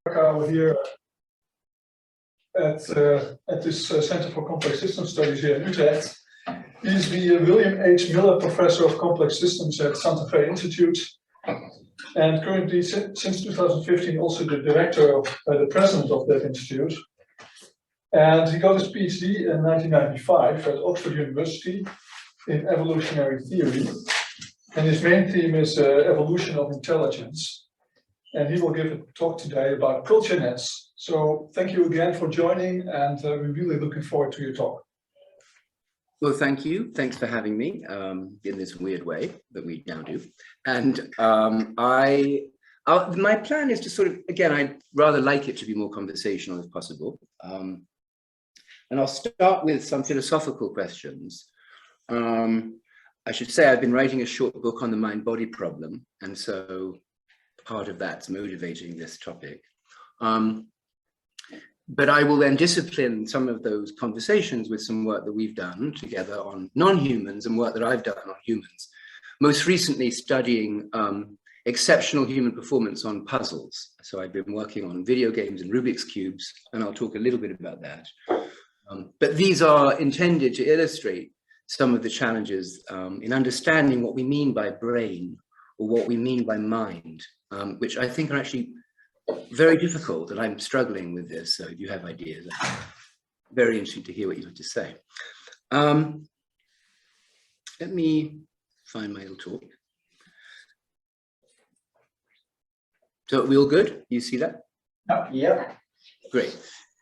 Krakauer here at this Center for Complex System Studies here in Utrecht. He's the William H. Miller Professor of Complex Systems at Santa Fe Institute, and currently, since 2015, also the director of the president of that institute. And he got his PhD in 1995 at Oxford University in evolutionary theory. And his main theme is evolution of intelligence. And he will give a talk today about culture nets. So thank you again for joining, and we're really looking forward to your talk. Well, thank you. Thanks for having me in this weird way that we now do. And my plan is to sort of, again, I'd rather like it to be more conversational if possible. And I'll start with some philosophical questions. I should say I've been writing a short book on the mind-body problem, and so part of that's motivating this topic. But I will then discipline some of those conversations with some work that we've done together on non-humans and work that I've done on humans, most recently studying exceptional human performance on puzzles. So I've been working on video games and Rubiks Cubes, and I'll talk a little bit about that. But these are intended to illustrate some of the challenges in understanding what we mean by brain or what we mean by mind, which I think are actually very difficult, and I'm struggling with this. So if you have ideas, very interesting to hear what you have to say. Let me find my little talk. So are we all good? You see that? Yeah. Great.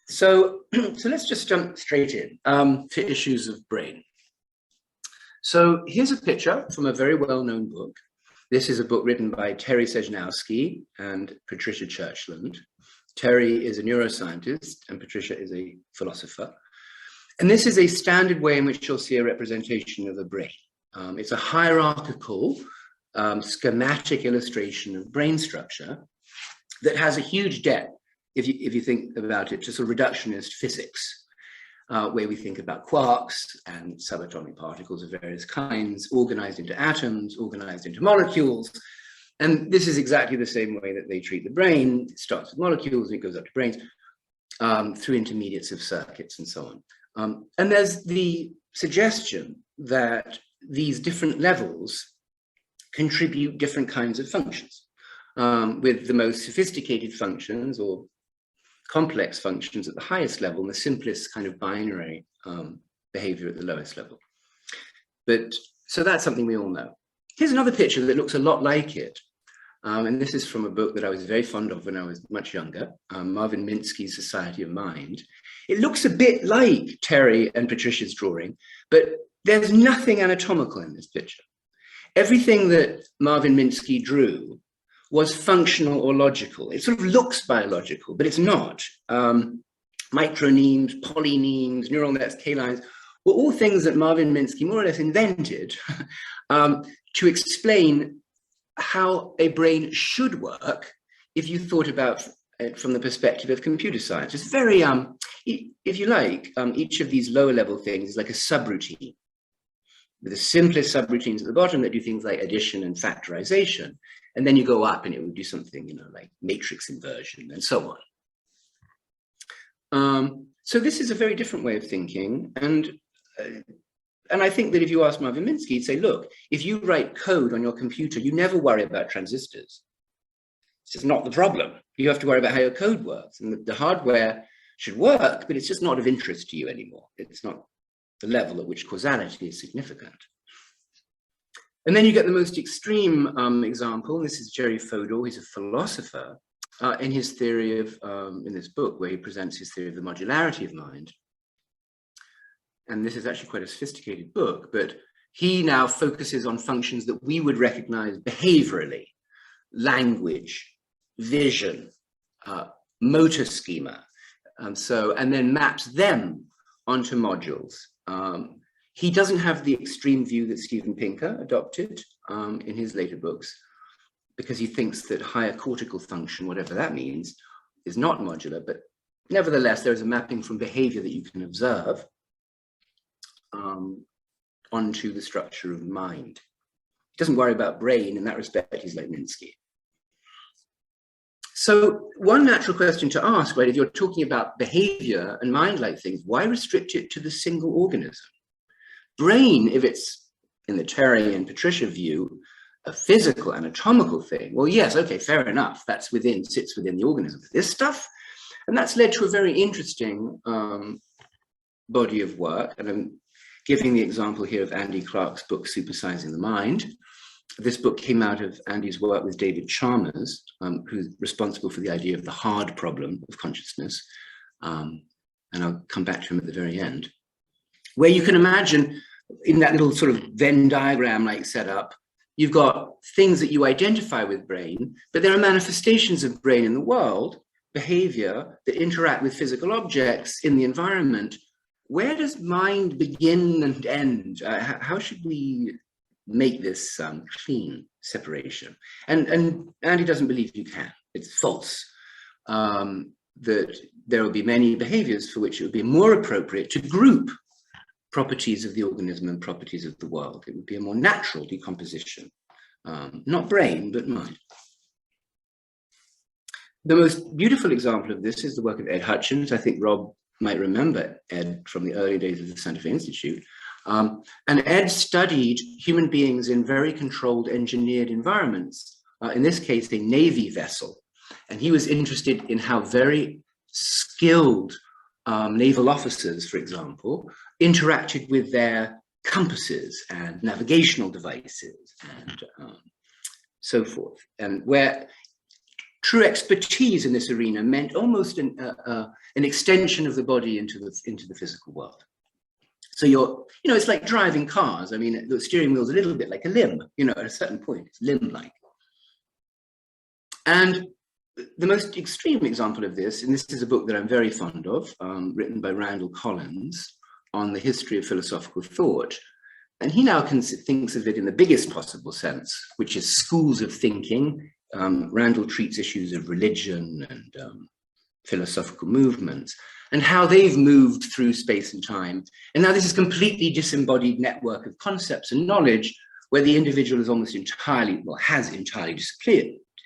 So let's just jump straight in to issues of brain. So here's a picture from a very well-known book. This is a book written by Terry Sejnowski and Patricia Churchland. Terry is a neuroscientist and Patricia is a philosopher. And this is a standard way in which you'll see a representation of the brain. It's a hierarchical, schematic illustration of brain structure that has a huge depth, if you think about it, to sort of reductionist physics, where we think about quarks and subatomic particles of various kinds, organized into atoms, organized into molecules. And this is exactly the same way that they treat the brain. It starts with molecules and it goes up to brains through intermediates of circuits and so on. And there's the suggestion that these different levels contribute different kinds of functions, with the most sophisticated functions or complex functions at the highest level and the simplest kind of binary behavior at the lowest level. But so that's something we all know. Here's another picture that looks a lot like it. And this is from a book that I was very fond of when I was much younger, Marvin Minsky's Society of Mind. It looks a bit like Terry and Patricia's drawing, but there's nothing anatomical in this picture. Everything that Marvin Minsky drew was functional or logical. It sort of looks biological, but it's not. Micronemes, polynemes, neural nets, K-lines were all things that Marvin Minsky more or less invented to explain how a brain should work if you thought about it from the perspective of computer science. It's very, if you like, each of these lower level things is like a subroutine, with the simplest subroutines at the bottom that do things like addition and factorization. And then you go up and it would do something, like matrix inversion and so on. So this is a very different way of thinking. And I think that if you ask Marvin Minsky, he'd say, look, if you write code on your computer, you never worry about transistors. It's just not the problem. You have to worry about how your code works. And the hardware should work, but it's just not of interest to you anymore. It's not the level at which causality is significant. And then you get the most extreme example. This is Jerry Fodor. He's a philosopher in his theory of, in this book, where he presents his theory of the modularity of mind. And this is actually quite a sophisticated book, but he now focuses on functions that we would recognize behaviorally: language, vision, motor schema. And then maps them onto modules. He doesn't have the extreme view that Steven Pinker adopted in his later books, because he thinks that higher cortical function, whatever that means, is not modular, but nevertheless, there is a mapping from behavior that you can observe onto the structure of mind. He doesn't worry about brain. In that respect, he's like Minsky. So one natural question to ask, right, if you're talking about behavior and mind-like things, why restrict it to the single organism? Brain, if it's in the Terry and Patricia view, a physical anatomical thing, well, yes, okay, fair enough, that's sits within the organism. This stuff, and that's led to a very interesting body of work, and I'm giving the example here of Andy Clark's book, Supersizing the Mind. This book came out of Andy's work with David Chalmers, who's responsible for the idea of the hard problem of consciousness. And I'll come back to him at the very end, where you can imagine in that little sort of Venn diagram-like setup, you've got things that you identify with brain, but there are manifestations of brain in the world, behavior that interact with physical objects in the environment. Where does mind begin and end? How should we make this clean separation? And Andy doesn't believe you can. It's false. That there will be many behaviors for which it would be more appropriate to group properties of the organism and properties of the world. It would be a more natural decomposition, not brain, but mind. The most beautiful example of this is the work of Ed Hutchins. I think Rob might remember Ed from the early days of the Santa Fe Institute. And Ed studied human beings in very controlled, engineered environments, in this case, a Navy vessel. And he was interested in how very skilled naval officers, for example, interacted with their compasses and navigational devices and so forth. And where true expertise in this arena meant almost an extension of the body into the physical world. So it's like driving cars. I mean, the steering wheel is a little bit like a limb, at a certain point, it's limb-like. And the most extreme example of this, and this is a book that I'm very fond of, written by Randall Collins on the history of philosophical thought. And he now thinks of it in the biggest possible sense, which is schools of thinking. Randall treats issues of religion and philosophical movements and how they've moved through space and time. And now this is a completely disembodied network of concepts and knowledge where the individual is almost entirely, well, has entirely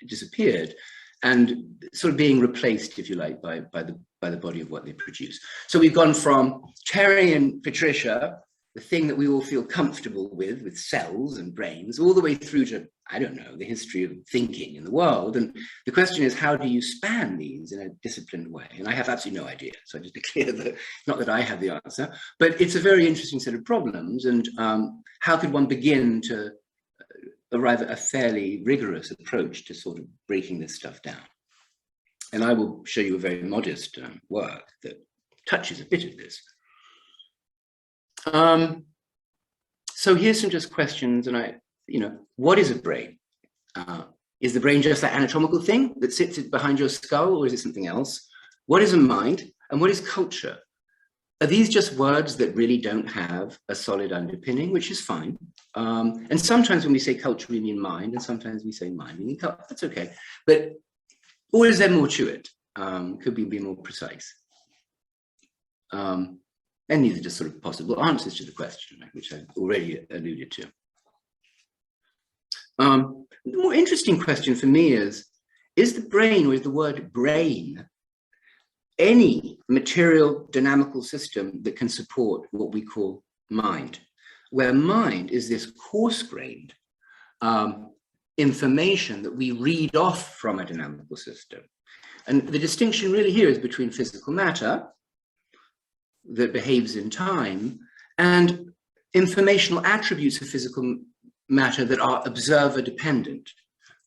disappeared and sort of being replaced, if you like, by the body of what they produce. So we've gone from Terry and Patricia, the thing that we all feel comfortable with cells and brains, all the way through to, I don't know, the history of thinking in the world. And the question is, how do you span these in a disciplined way? And I have absolutely no idea. So I just declare that, not that I have the answer, but it's a very interesting set of problems. And how could one begin to arrive at a fairly rigorous approach to sort of breaking this stuff down? And I will show you a very modest work that touches a bit of this. So here's some just questions, and what is a brain? Is the brain just that anatomical thing that sits behind your skull, or is it something else? What is a mind, and what is culture? Are these just words that really don't have a solid underpinning, which is fine? And sometimes when we say culture, we mean mind, and sometimes we say mind, we mean culture. That's okay. But, or is there more to it? Could we be more precise? And these are just sort of possible answers to the question, which I've already alluded to. The more interesting question for me is the brain, or is the word brain, any material dynamical system that can support what we call mind, where mind is this coarse-grained information that we read off from a dynamical system. And the distinction really here is between physical matter that behaves in time and informational attributes of physical matter that are observer dependent,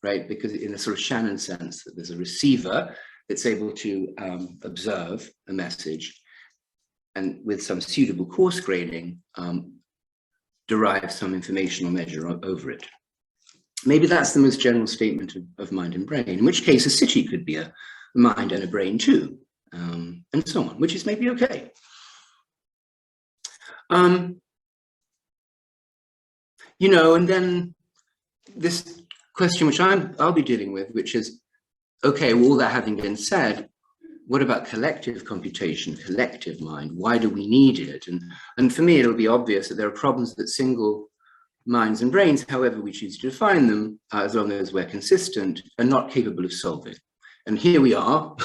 right? Because in a sort of Shannon sense, that there's a receiver that's able to observe a message and with some suitable coarse grading, derive some informational measure over it. Maybe that's the most general statement of mind and brain, in which case a city could be a mind and a brain too, and so on, which is maybe okay. And then this question, which I'll be dealing with, which is, okay, well, all that having been said, what about collective computation, collective mind? Why do we need it? And for me, it'll be obvious that there are problems that single minds and brains, however we choose to define them, as long as we're consistent, are not capable of solving. And here we are,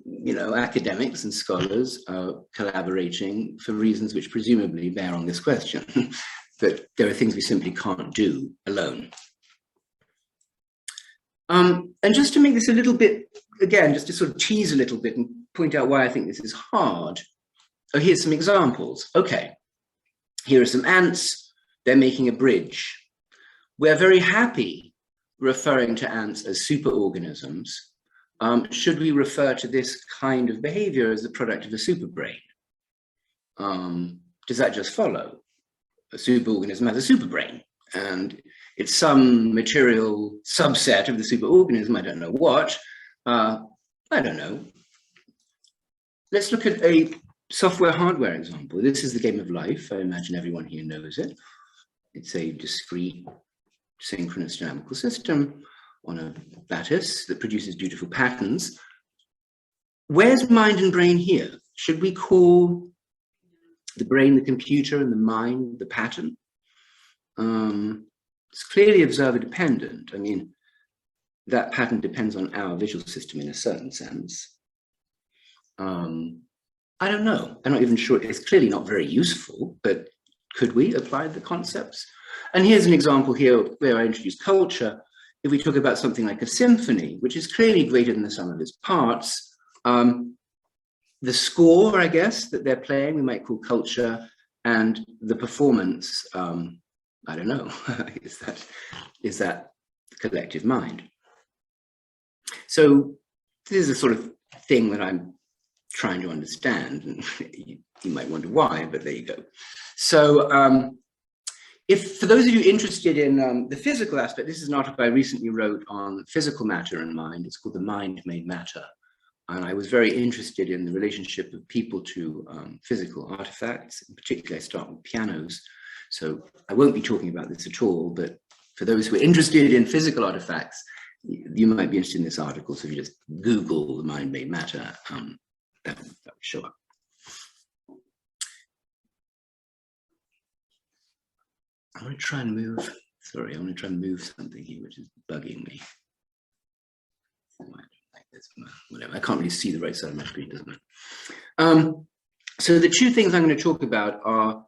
you know, academics and scholars collaborating for reasons which presumably bear on this question. But there are things we simply can't do alone. And just to make this a little bit, again, just to sort of tease a little bit and point out why I think this is hard. Oh, here's some examples. Okay, here are some ants. They're making a bridge. We're very happy referring to ants as superorganisms. Should we refer to this kind of behavior as the product of a superbrain? Does that just follow? A superorganism has a superbrain, and it's some material subset of the superorganism. I don't know what. I don't know. Let's look at a software-hardware example. This is the game of life. I imagine everyone here knows it. It's a discrete synchronous dynamical system on a lattice that produces beautiful patterns. Where's mind and brain here? Should we call the brain the computer and the mind the pattern? It's clearly observer dependent. I mean, that pattern depends on our visual system in a certain sense. I don't know. I'm not even sure. It's clearly not very useful, but could we apply the concepts? And here's an example here where I introduce culture. If we talk about something like a symphony, which is clearly greater than the sum of its parts, the score, I guess, that they're playing, we might call culture, and the performance, I don't know, is that collective mind? So this is a sort of thing that I'm trying to understand, and you might wonder why, but there you go. So if, for those of you interested in the physical aspect, this is an article I recently wrote on physical matter and mind. It's called The Mind Made Matter. And I was very interested in the relationship of people to physical artifacts. In particular, I start with pianos. So I won't be talking about this at all, but for those who are interested in physical artifacts, you might be interested in this article. So if you just Google The Mind Made Matter, that would show up. I want to try and move, sorry, I want to try and move something here, which is bugging me. Like this, whatever. I can't really see the right side of my screen, doesn't it? So the two things I'm going to talk about are,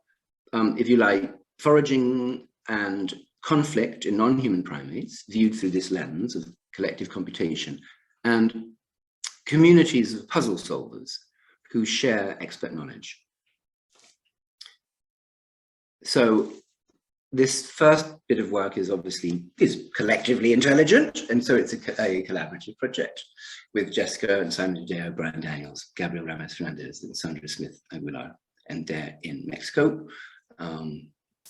if you like, foraging and conflict in non-human primates, viewed through this lens of collective computation, and communities of puzzle solvers who share expert knowledge. So this first bit of work is obviously collectively intelligent, and so it's a collaborative project with Jessica and Simon Deo, Brian Daniels, Gabriel Ramos Fernandez, and Sandra Smith Aguilar, and they're in Mexico.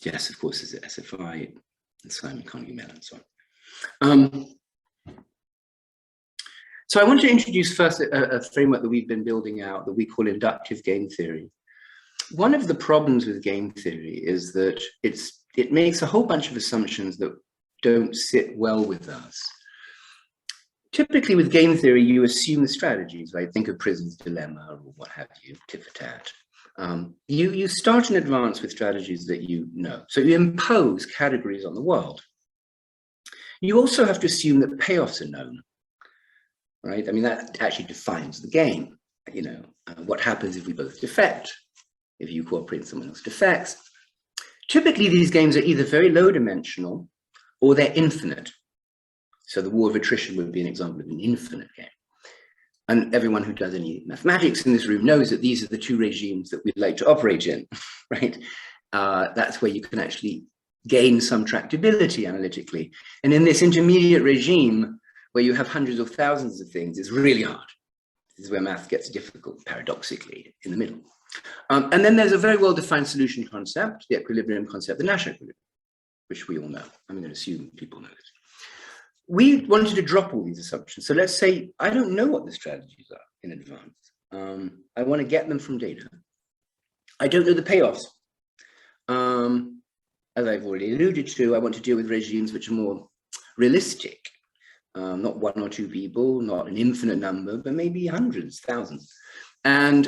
Jess, of course, is at SFI, and Simon Carnegie Mellon, and so on. So I want to introduce first a framework that we've been building out that we call inductive game theory. One of the problems with game theory is that it makes a whole bunch of assumptions that don't sit well with us. Typically with game theory, you assume the strategies, right? Think of Prison's Dilemma or what have you, tit for tat. You start in advance with strategies that you know. So you impose categories on the world. You also have to assume that payoffs are known, right? I mean, that actually defines the game. You know, what happens if we both defect? If you cooperate and someone else defects? Typically, these games are either very low dimensional or they're infinite. So the war of attrition would be an example of an infinite game. And everyone who does any mathematics in this room knows that these are the two regimes that we'd like to operate in, right? That's where you can actually gain some tractability analytically. And in this intermediate regime, where you have hundreds of thousands of things, it's really hard. This is where math gets difficult, paradoxically, in the middle. And then there's a very well-defined solution concept, the equilibrium concept, the Nash equilibrium, which we all know. I'm going to assume people know this. We wanted to drop all these assumptions. So let's say, I don't know what the strategies are in advance. I want to get them from data. I don't know the payoffs. As I've already alluded to, I want to deal with regimes which are more realistic. Not one or two people, not an infinite number, but maybe hundreds, thousands. And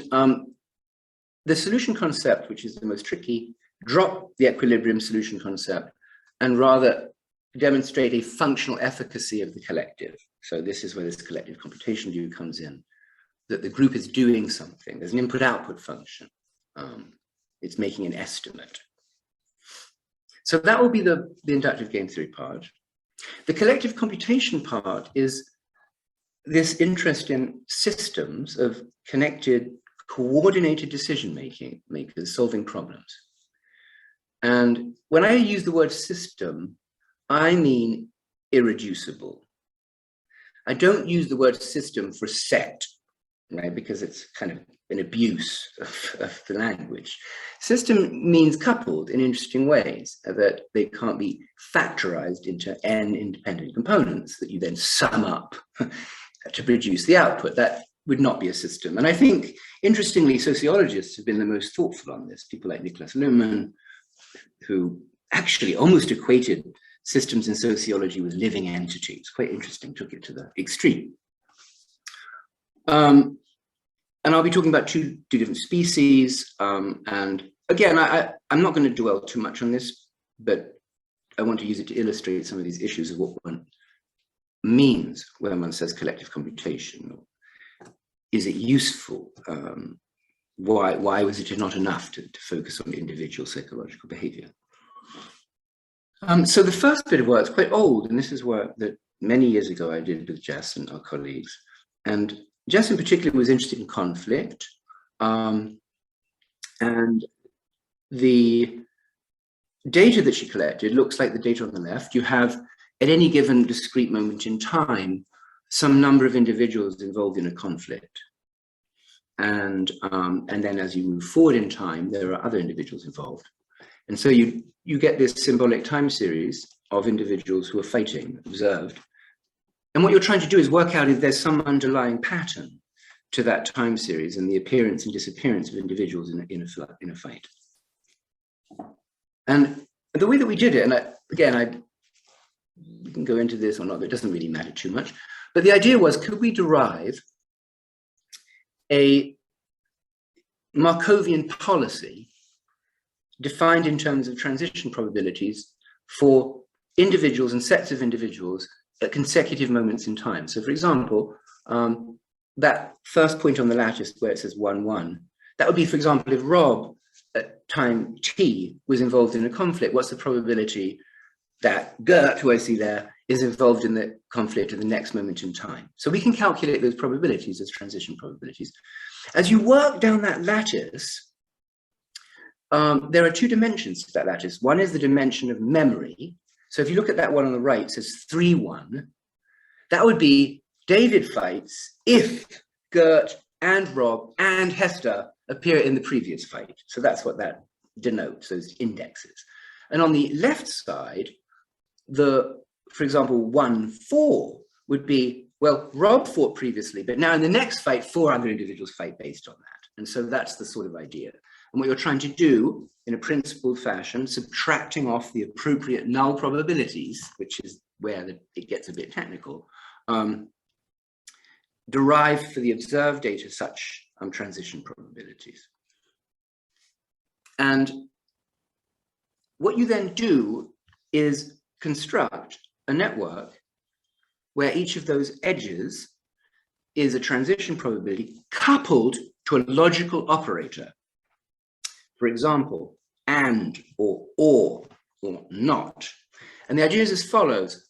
the solution concept, which is the most tricky, drop the equilibrium solution concept and rather demonstrate a functional efficacy of the collective. So this is where this collective computation view comes in, that the group is doing something. There's an input-output function. It's making an estimate. So that will be the inductive game theory part. The collective computation part is this interest in systems of connected, coordinated decision makers solving problems. And when I use the word system, I mean irreducible. I don't use the word system for set, right? Because it's kind of an abuse of the language. System means coupled in interesting ways, that they can't be factorized into n independent components that you then sum up to produce the output. That would not be a system. And I think, interestingly, sociologists have been the most thoughtful on this. People like Niklas Luhmann, who actually almost equated systems in sociology with living entities. Quite interesting, took it to the extreme. And I'll be talking about two different species. And again, I'm not going to dwell too much on this, but I want to use it to illustrate some of these issues of what one means when one says collective computation. Is it useful? Why was it not enough to focus on individual psychological behavior? So the first bit of work is quite old, and this is work that many years ago I did with Jess and our colleagues. And Jess in particular was interested in conflict. And the data that she collected looks like the data on the left. You have, at any given discrete moment in time, some number of individuals involved in a conflict. And then as you move forward in time, there are other individuals involved. And so you get this symbolic time series of individuals who are fighting, observed. And what you're trying to do is work out if there's some underlying pattern to that time series and the appearance and disappearance of individuals in a fight. And the way that we did it, and we can go into this or not, but it doesn't really matter too much. But the idea was, could we derive a Markovian policy defined in terms of transition probabilities for individuals and sets of individuals at consecutive moments in time? So for example, that first point on the lattice where it says 1, 1, that would be, for example, if Rob at time t was involved in a conflict, what's the probability that Gert, who I see there, is involved in the conflict at the next moment in time? So we can calculate those probabilities as transition probabilities. As you work down that lattice, there are two dimensions to that lattice. One is the dimension of memory. So if you look at that one on the right, it says 3, 1. That would be David fights if Gert and Rob and Hester appear in the previous fight. So that's what that denotes, those indexes. And on the left side, for example, 1, 4 would be, well, Rob fought previously, but now in the next fight, 4 other individuals fight based on that. And so that's the sort of idea. And what you're trying to do in a principled fashion, subtracting off the appropriate null probabilities, which is where it gets a bit technical, derive for the observed data such transition probabilities. And what you then do is construct a network where each of those edges is a transition probability coupled to a logical operator. For example, and or not. And the idea is as follows.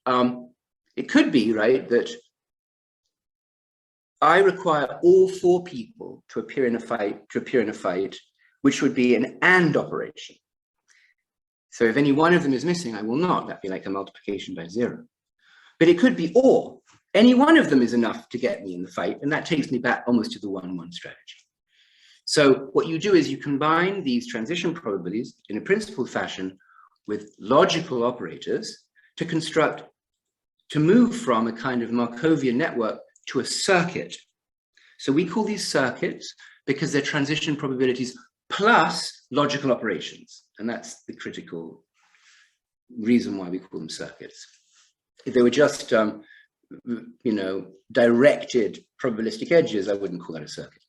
It could be, right, that I require all 4 people to appear in a fight, which would be an and operation. So if any one of them is missing, I will not. That'd be like a multiplication by 0. But it could be or. Any one of them is enough to get me in the fight, and that takes me back almost to the 1-1 strategy. So what you do is you combine these transition probabilities in a principled fashion with logical operators to move from a kind of Markovian network to a circuit. So we call these circuits because they're transition probabilities plus logical operations. And that's the critical reason why we call them circuits. If they were just, directed probabilistic edges, I wouldn't call that a circuit.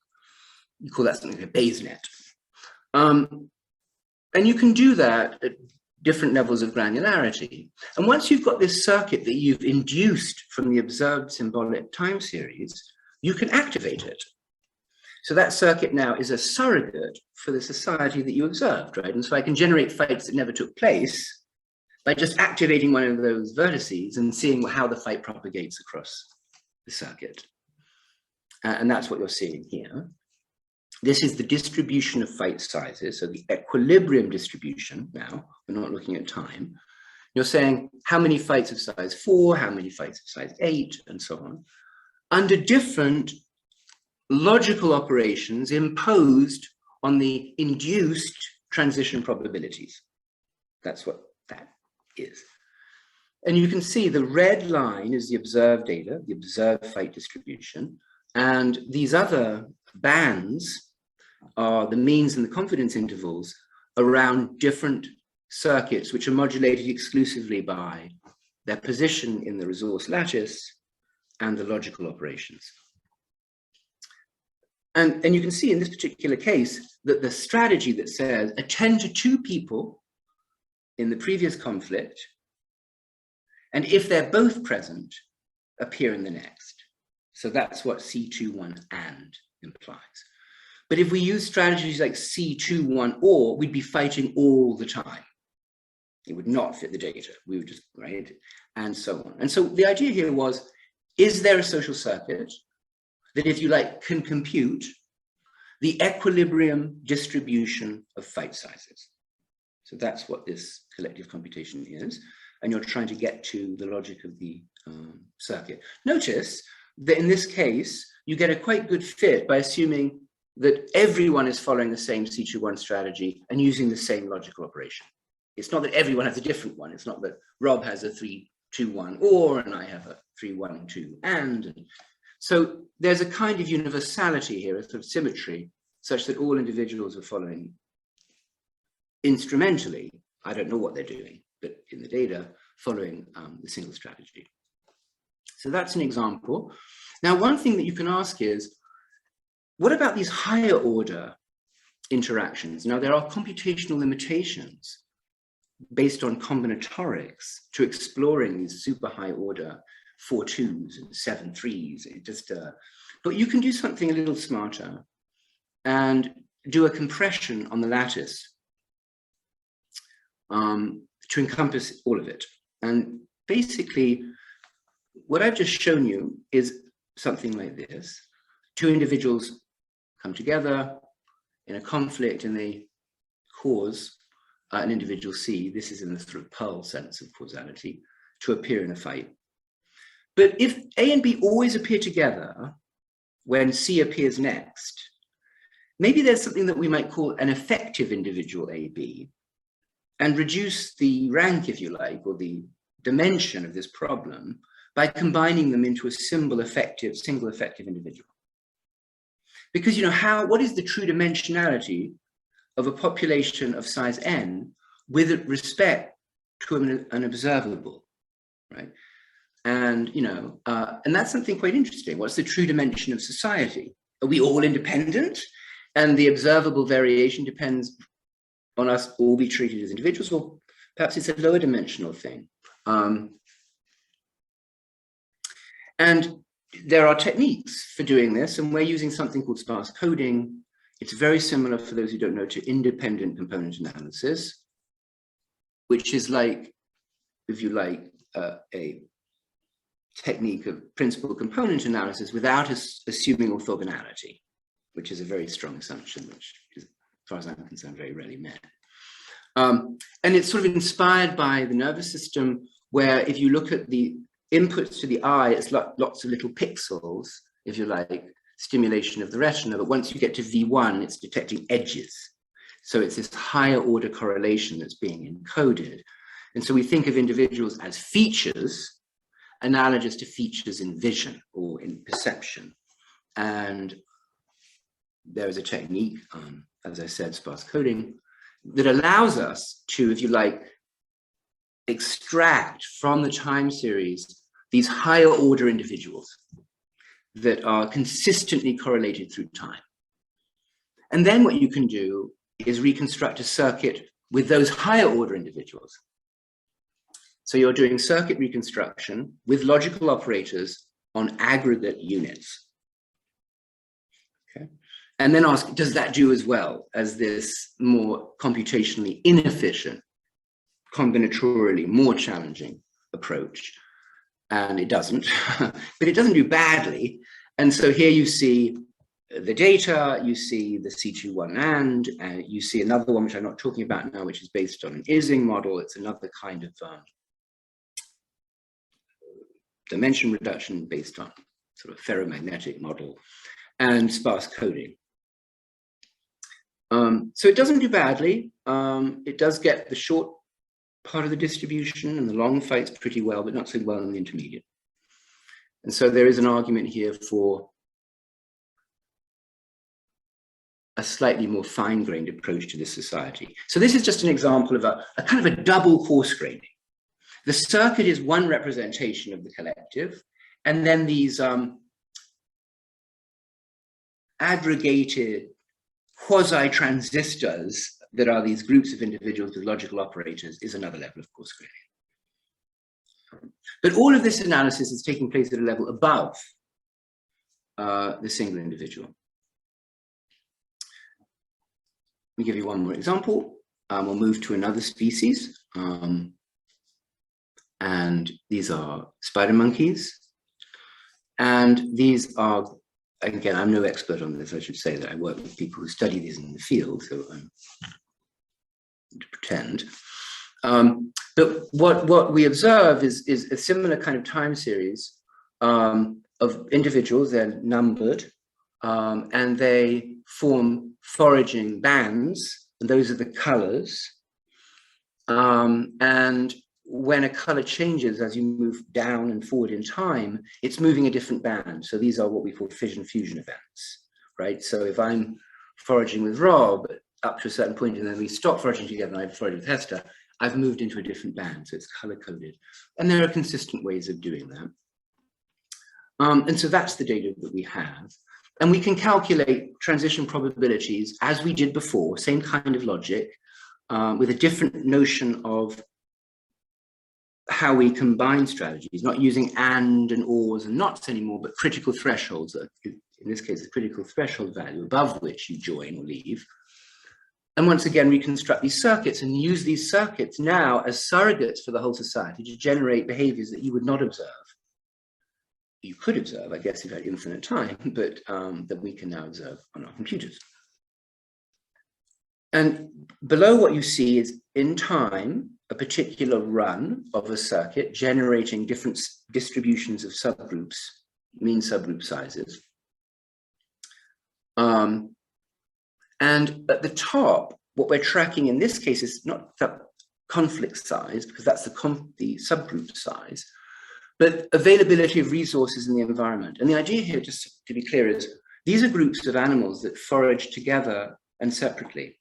You call that something like a Bayes net. And you can do that at different levels of granularity. And once you've got this circuit that you've induced from the observed symbolic time series, you can activate it. So that circuit now is a surrogate for the society that you observed, right? And so I can generate fights that never took place by just activating one of those vertices and seeing how the fight propagates across the circuit. And that's what you're seeing here. This is the distribution of fight sizes, so the equilibrium distribution now, we're not looking at time. You're saying how many fights of size 4, how many fights of size 8, and so on, under different logical operations imposed on the induced transition probabilities. That's what that is. And you can see the red line is the observed data, the observed fight distribution, and these other bands are the means and the confidence intervals around different circuits which are modulated exclusively by their position in the resource lattice and the logical operations. And you can see in this particular case that the strategy that says attend to 2 people in the previous conflict, and if they're both present, appear in the next. So that's what C21 and implies. But if we use strategies like C21 or, we'd be fighting all the time. It would not fit the data. We would just, right? And so on. And so the idea here was, is there a social circuit that, if you like, can compute the equilibrium distribution of fight sizes? So that's what this collective computation is. And you're trying to get to the logic of the circuit. Notice that in this case, you get a quite good fit by assuming that everyone is following the same C21 strategy and using the same logical operation. It's not that everyone has a different one. It's not that Rob has a 3-2-1 or, and I have a 3-1-2 and. So there's a kind of universality here, a sort of symmetry, such that all individuals are following instrumentally. I don't know what they're doing, but in the data, following the single strategy. So that's an example. Now, one thing that you can ask is, what about these higher order interactions? Now, there are computational limitations based on combinatorics to exploring these super high order 4 2s and 7 3s. It just, but you can do something a little smarter and do a compression on the lattice to encompass all of it. And basically, what I've just shown you is something like this. 2 individuals come together in a conflict and they cause an individual C, this is in the sort of Pearl sense of causality, to appear in a fight. But if A and B always appear together when C appears next, maybe there's something that we might call an effective individual AB, and reduce the rank, if you like, or the dimension of this problem by combining them into a single effective individual. Because, you know, what is the true dimensionality of a population of size n with respect to an observable, right? And, you know, and that's something quite interesting. What's the true dimension of society? Are we all independent? And the observable variation depends on us all be treated as individuals, or perhaps it's a lower dimensional thing. And there are techniques for doing this, and we're using something called sparse coding. It's very similar, for those who don't know, to independent component analysis, which is like, if you like, a technique of principal component analysis without assuming orthogonality, which is a very strong assumption, which is, as far as I'm concerned, very rarely met. And it's sort of inspired by the nervous system, where if you look at the inputs to the eye, it's like lots of little pixels, if you like, stimulation of the retina. But once you get to V1, it's detecting edges. So it's this higher order correlation that's being encoded. And so we think of individuals as features, analogous to features in vision or in perception. And there is a technique, as I said, sparse coding, that allows us to, if you like, extract from the time series these higher order individuals that are consistently correlated through time. And then what you can do is reconstruct a circuit with those higher order individuals. So you're doing circuit reconstruction with logical operators on aggregate units. Okay. And then ask, does that do as well as this more computationally inefficient, combinatorially more challenging approach? And it doesn't, but it doesn't do badly. And so here you see the data, you see the C21 and you see another one, which I'm not talking about now, which is based on an Ising model. It's another kind of dimension reduction based on sort of ferromagnetic model and sparse coding. So it doesn't do badly. It does get the short part of the distribution and the long fights pretty well, but not so well in the intermediate. And so there is an argument here for a slightly more fine-grained approach to this society. So this is just an example of a kind of a double coarse graining. The circuit is one representation of the collective, and then these aggregated quasi-transistors that are these groups of individuals with logical operators is another level of coarse graining. But all of this analysis is taking place at a level above the single individual. Let me give you one more example. We'll move to another species. And these are spider monkeys. And these are, again, I'm no expert on this. I should say that I work with people who study these in the field, so I'm to pretend. But what we observe is a similar kind of time series of individuals. They're numbered, and they form foraging bands, and those are the colors. And when a color changes as you move down and forward in time, it's moving a different band. So these are what we call fission-fusion events, right? So if I'm foraging with Rob up to a certain point, and then we stop foraging together and I forage with Hester, I've moved into a different band, so it's color-coded. And there are consistent ways of doing that. And so that's the data that we have. And we can calculate transition probabilities as we did before, same kind of logic, with a different notion of how we combine strategies, not using and ors and nots anymore, but critical thresholds, in this case, a critical threshold value above which you join or leave. And once again, reconstruct these circuits and use these circuits now as surrogates for the whole society to generate behaviors that you would not observe. You could observe, I guess, if you had infinite time, but that we can now observe on our computers. And below what you see is, in time, a particular run of a circuit generating different distributions of subgroups, mean subgroup sizes. And at the top, what we're tracking in this case is not the conflict size, because that's the subgroup size, but availability of resources in the environment. And the idea here, just to be clear, is these are groups of animals that forage together and separately.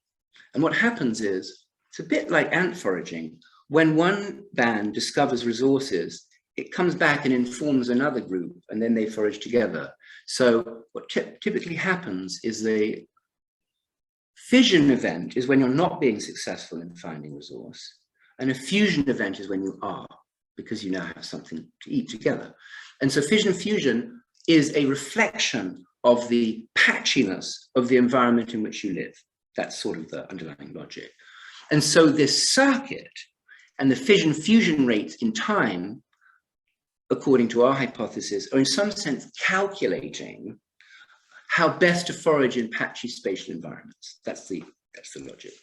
And what happens is, it's a bit like ant foraging. When one band discovers resources, it comes back and informs another group, and then they forage together. So what typically happens is the fission event is when you're not being successful in finding resource, and a fusion event is when you are, because you now have something to eat together. And so fission-fusion is a reflection of the patchiness of the environment in which you live. That's sort of the underlying logic. And so this circuit and the fission-fusion rates in time, according to our hypothesis, are in some sense calculating how best to forage in patchy spatial environments. That's the logic.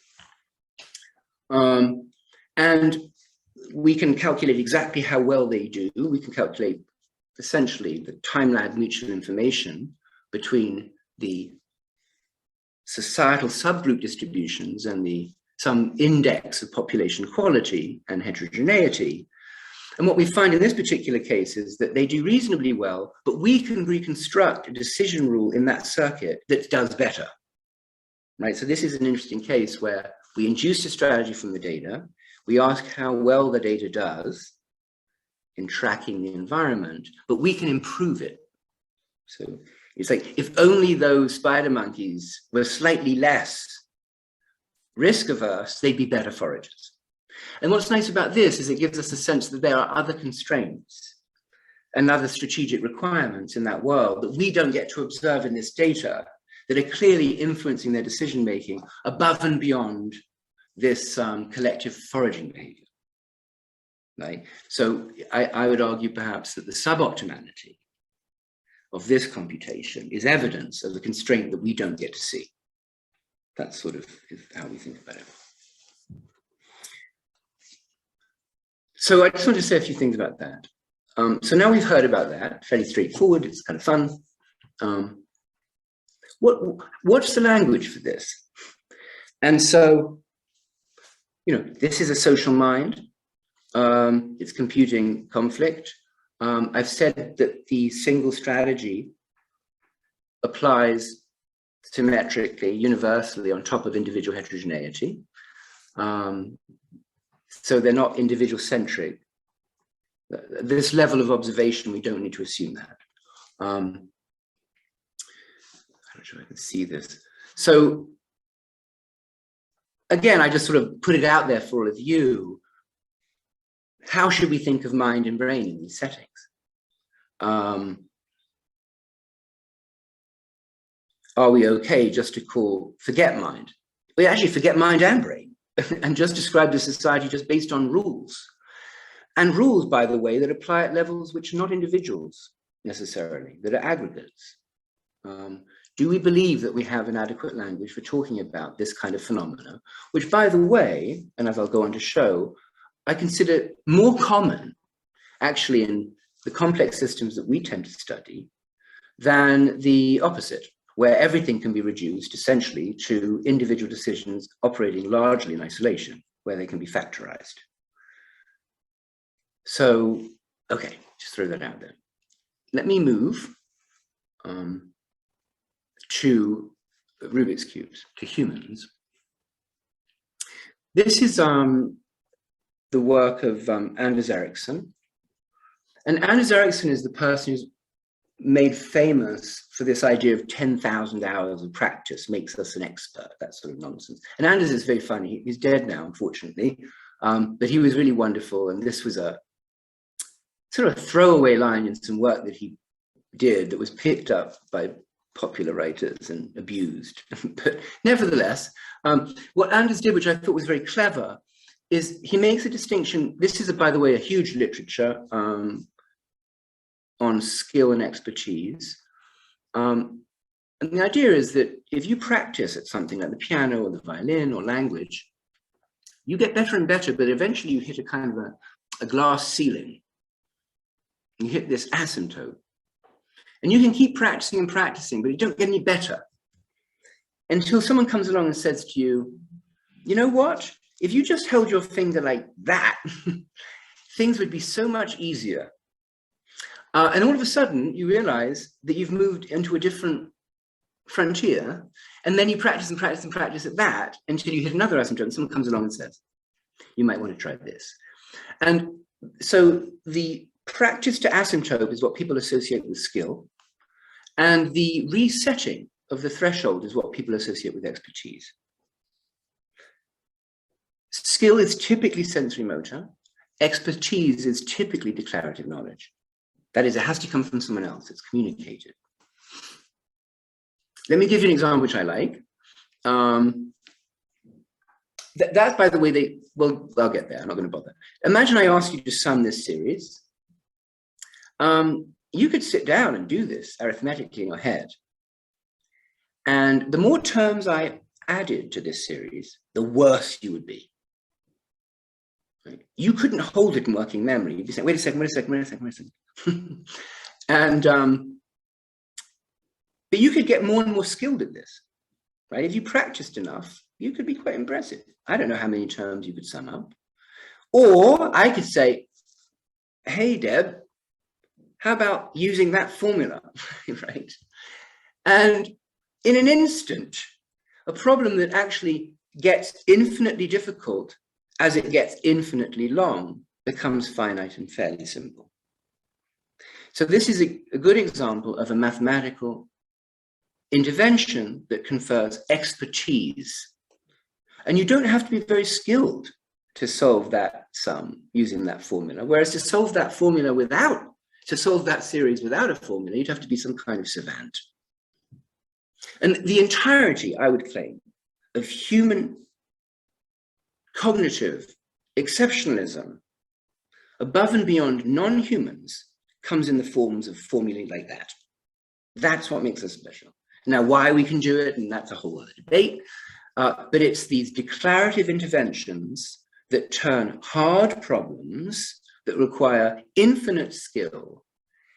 And we can calculate exactly how well they do. We can calculate essentially the time-lag mutual information between the societal subgroup distributions and some index of population quality and heterogeneity. And what we find in this particular case is that they do reasonably well, but we can reconstruct a decision rule in that circuit that does better, right? So this is an interesting case where we induce a strategy from the data. We ask how well the data does in tracking the environment, but we can improve it. So it's like, if only those spider monkeys were slightly less risk averse, they'd be better foragers. And what's nice about this is it gives us a sense that there are other constraints and other strategic requirements in that world that we don't get to observe in this data that are clearly influencing their decision-making above and beyond this collective foraging behavior, right? So I would argue perhaps that the suboptimality of this computation is evidence of the constraint that we don't get to see. That's sort of how we think about it. So I just want to say a few things about that. So now we've heard about that, fairly straightforward, it's kind of fun. What's the language for this? And so, you know, this is a social mind. It's computing conflict. I've said that the single strategy applies symmetrically, universally on top of individual heterogeneity. So they're not individual centric. This level of observation, we don't need to assume that. I'm not sure I can see this. So again, I just sort of put it out there for all of you. How should we think of mind and brain in these settings? Are we okay just to forget mind? We actually forget mind and brain and just describe the society just based on rules. And rules, by the way, that apply at levels which are not individuals necessarily, that are aggregates. Do we believe that we have an adequate language for talking about this kind of phenomena, which, by the way, and as I'll go on to show, I consider more common actually in the complex systems that we tend to study than the opposite, where everything can be reduced essentially to individual decisions operating largely in isolation, where they can be factorized. So, okay, just throw that out there. Let me move to Rubik's cubes, to humans. This is the work of Anders Ericsson. And Anders Ericsson is the person who's made famous for this idea of 10,000 hours of practice makes us an expert, that sort of nonsense. And Anders is very funny. He's dead now, unfortunately, but he was really wonderful. And this was a sort of throwaway line in some work that he did that was picked up by popular writers and abused. But nevertheless, what Anders did, which I thought was very clever, is he makes a distinction. This is, by the way, a huge literature on skill and expertise. And the idea is that if you practice at something like the piano or the violin or language, you get better and better, but eventually you hit a kind of a glass ceiling. You hit this asymptote. And you can keep practicing and practicing, but you don't get any better until someone comes along and says to you, you know what? If you just held your finger like that, things would be so much easier. And all of a sudden, you realize that you've moved into a different frontier, and then you practice and practice and practice at that until you hit another asymptote, and someone comes along and says, you might want to try this. And so the practice to asymptote is what people associate with skill, and the resetting of the threshold is what people associate with expertise. Skill is typically sensory motor. Expertise is typically declarative knowledge. That is, it has to come from someone else. It's communicated. Let me give you an example which I like. That, by the way, well, I'll get there. I'm not going to bother. Imagine I ask you to sum this series. You could sit down and do this arithmetically in your head. And the more terms I added to this series, the worse you would be. Right? You couldn't hold it in working memory. You'd be saying, wait a second, wait a second, wait a second, wait a second. And but you could get more and more skilled at this, right? If you practiced enough, you could be quite impressive. I don't know how many terms you could sum up. Or I could say, hey, Deb, how about using that formula, right? And in an instant, a problem that actually gets infinitely difficult as it gets infinitely long becomes finite and fairly simple. So this is a good example of a mathematical intervention that confers expertise And you don't have to be very skilled to solve that sum using that formula. Whereas to solve that series without a formula, you'd have to be some kind of savant. And the entirety, I would claim, of human cognitive exceptionalism above and beyond non-humans comes in the forms of formulae like that. That's what makes us special. Now, why we can do it, and that's a whole other debate, but it's these declarative interventions that turn hard problems that require infinite skill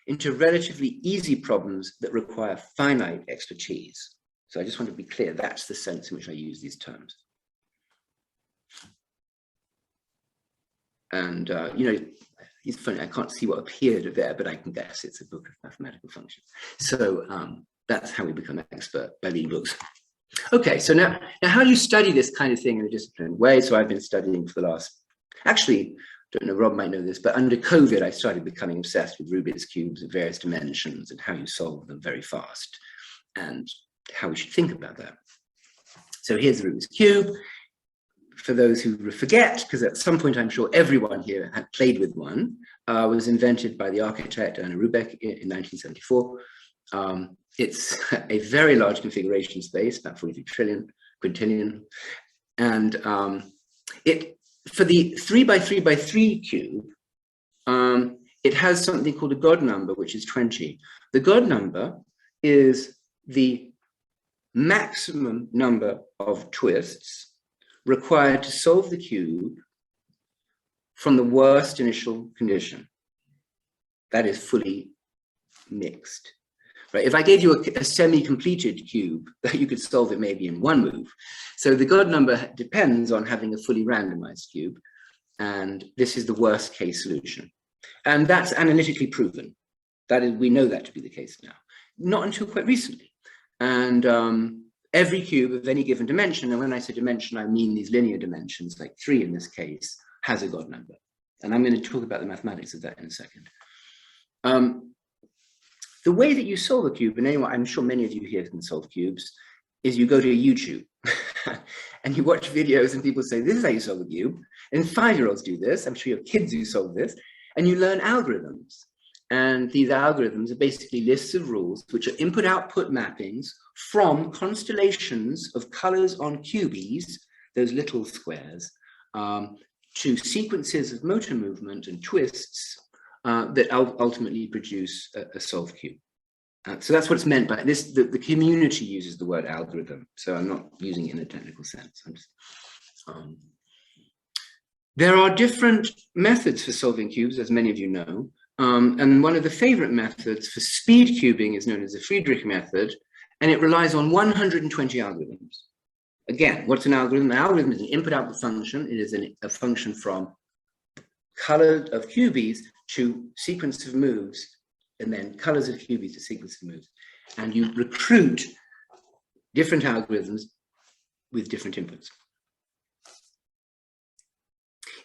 into relatively easy problems that require finite expertise. So I just want to be clear, that's the sense in which I use these terms. And, you know, it's funny, I can't see what appeared there, but I can guess it's a book of mathematical functions. So that's how we become an expert, by reading books. Okay, so now how do you study this kind of thing in a disciplined way? So I've been studying for the last, actually, don't know, Rob might know this, but under COVID, I started becoming obsessed with Rubiks Cubes of various dimensions and how you solve them very fast and how we should think about that. So here's the Rubiks Cube. For those who forget, because at some point I'm sure everyone here had played with one, was invented by the architect Erno Rubik in 1974. It's a very large configuration space, about 43 quintillion. And for the 3 by 3 by 3 cube, it has something called a God number, which is 20. The God number is the maximum number of twists required to solve the cube from the worst initial condition. That is fully mixed. Right? If I gave you a semi-completed cube, you could solve it maybe in one move. So the God number depends on having a fully randomized cube, and this is the worst case solution. And that's analytically proven. That is, we know that to be the case now. Not until quite recently. And every cube of any given dimension, and when I say dimension, I mean these linear dimensions, like 3 in this case, has a God number. And I'm going to talk about the mathematics of that in a second. The way that you solve a cube, and anyway, I'm sure many of you here can solve cubes, is you go to YouTube and you watch videos and people say, this is how you solve a cube. And 5-year-olds do this. I'm sure you have kids who solve this. And you learn algorithms. And these algorithms are basically lists of rules, which are input-output mappings from constellations of colors on cubies, those little squares, to sequences of motor movement and twists that ultimately produce a solved cube. So that's what it's meant by this. The community uses the word algorithm, so I'm not using it in a technical sense. There are different methods for solving cubes, as many of you know. And one of the favorite methods for speed cubing is known as the Friedrich method, and it relies on 120 algorithms. Again, what's an algorithm? An algorithm is an input-output function. It is a function from color of cubies to sequence of moves, and then colors of cubies to sequence of moves. And you recruit different algorithms with different inputs.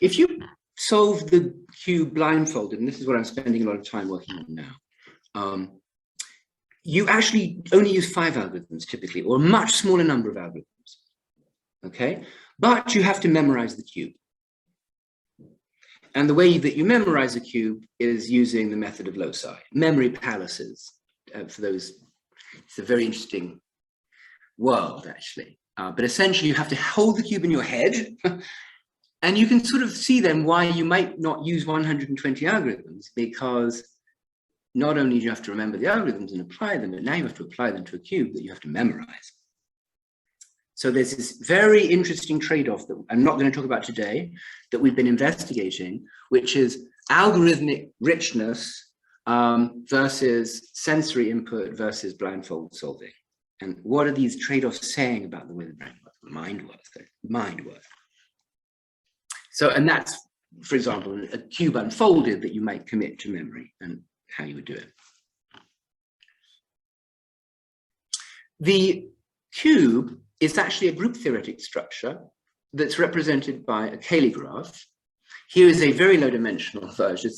If you solve the cube blindfolded, and this is what I'm spending a lot of time working on now, you actually only use 5 algorithms typically, or a much smaller number of algorithms, okay? But you have to memorize the cube. And the way that you memorize a cube is using the method of loci, memory palaces. For those, it's a very interesting world, actually. But essentially, you have to hold the cube in your head, and you can sort of see then why you might not use 120 algorithms, because not only do you have to remember the algorithms and apply them, but now you have to apply them to a cube that you have to memorize. So there's this very interesting trade-off that I'm not going to talk about today, that we've been investigating, which is algorithmic richness versus sensory input versus blindfold solving. And what are these trade-offs saying about the way the brain works, the mind works, the mind works? So, and that's, for example, a cube unfolded that you might commit to memory and how you would do it. The cube is actually a group theoretic structure that's represented by a Caligraph. Here is a very low dimensional version.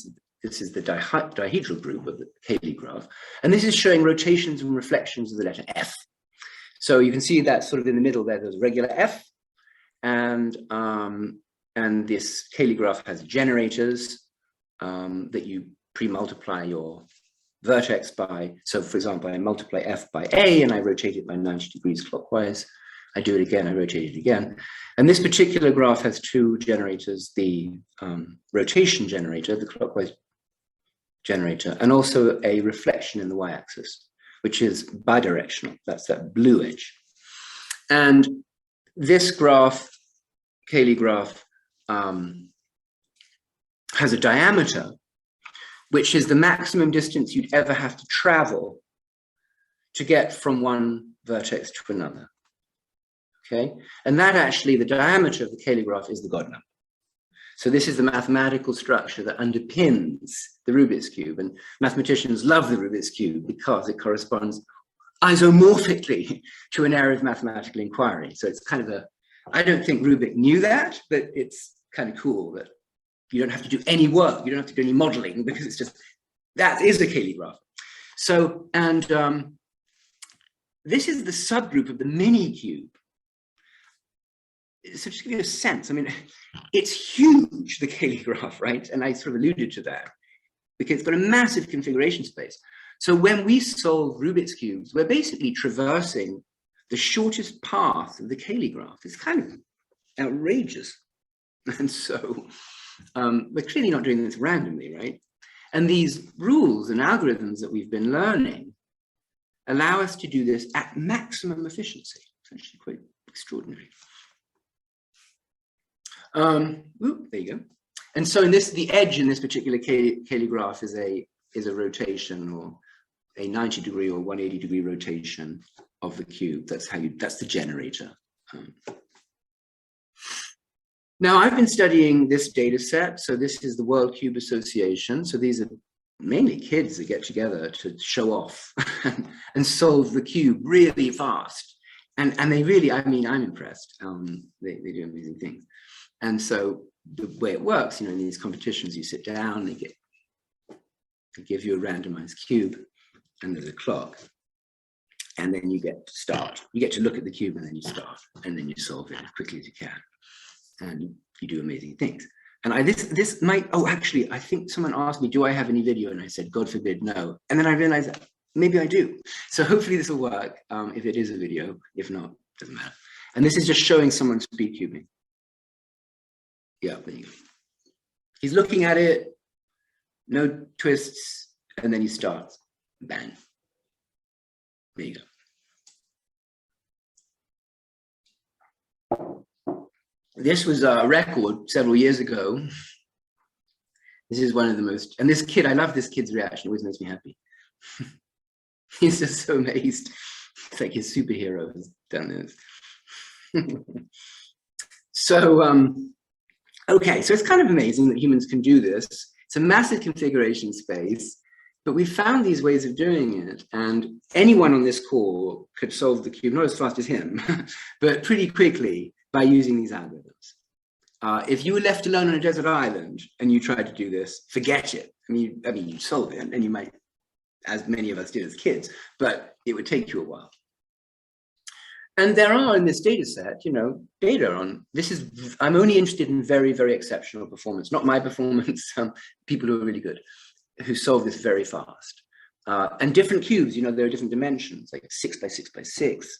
This is the dihedral group of the Caligraph. And this is showing rotations and reflections of the letter F. So you can see that sort of in the middle there, there's a regular F. and this Caligraph has generators that you pre-multiply your vertex by. So for example, I multiply f by a and I rotate it by 90 degrees clockwise. I do it again, I rotate it again. And this particular graph has two generators, the rotation generator, the clockwise generator, and also a reflection in the y-axis, which is bidirectional. That's that blue edge. And this graph, Caligraph, has a diameter, which is the maximum distance you'd ever have to travel to get from one vertex to another. Okay, and that actually, the diameter of the Caligraph is the God number. So this is the mathematical structure that underpins the Rubik's Cube, and mathematicians love the Rubik's Cube because it corresponds isomorphically to an area of mathematical inquiry. So it's kind of a, I don't think Rubik knew that, but it's kind of cool that you don't have to do any work, you don't have to do any modeling, because it's just, that is a Caligraph. So, and this is the subgroup of the mini cube. So just to give you a sense, I mean, it's huge, the Caligraph, right? And I sort of alluded to that, because it's got a massive configuration space. So when we solve Rubik's Cubes, we're basically traversing the shortest path of the Caligraph. It's kind of outrageous. And so we're clearly not doing this randomly, right? And these rules and algorithms that we've been learning allow us to do this at maximum efficiency. It's actually quite extraordinary. There you go. And so in this, the edge in this particular Caligraph is a rotation, or a 90 degree or 180 degree rotation of the cube. That's how you, that's the generator. Now I've been studying this data set. So this is the World Cube Association. So these are mainly kids that get together to show off and solve the cube really fast. And they really, I mean, I'm impressed. They do amazing things. And so the way it works, you know, in these competitions, you sit down, they give you a randomized cube, and there's a clock. And then you get to start. You get to look at the cube, and then you start, and then you solve it as quickly as you can. And you do amazing things. And this might, oh, actually, I think someone asked me, do I have any video? And I said, God forbid, no. And then I realized that maybe I do. So hopefully this will work if it is a video. If not, doesn't matter. And this is just showing someone speed cubing. Yeah, there you go. He's looking at it, no twists, and then he starts. Bang. There you go. This was a record several years ago. This is one of the most, and this kid, I love this kid's reaction, it always makes me happy. He's just so amazed. It's like his superhero has done this. So, okay, so it's kind of amazing that humans can do this. It's a massive configuration space, but we found these ways of doing it, and anyone on this call could solve the cube, not as fast as him, but pretty quickly by using these algorithms. If you were left alone on a desert island and you tried to do this, forget it. I mean, you'd solve it, and you might, as many of us did as kids, but it would take you a while. And there are in this data set, you know, data on this is, I'm only interested in very, very exceptional performance, not my performance, people who are really good, who solve this very fast. And different cubes, you know, there are different dimensions, like 6 by 6 by 6,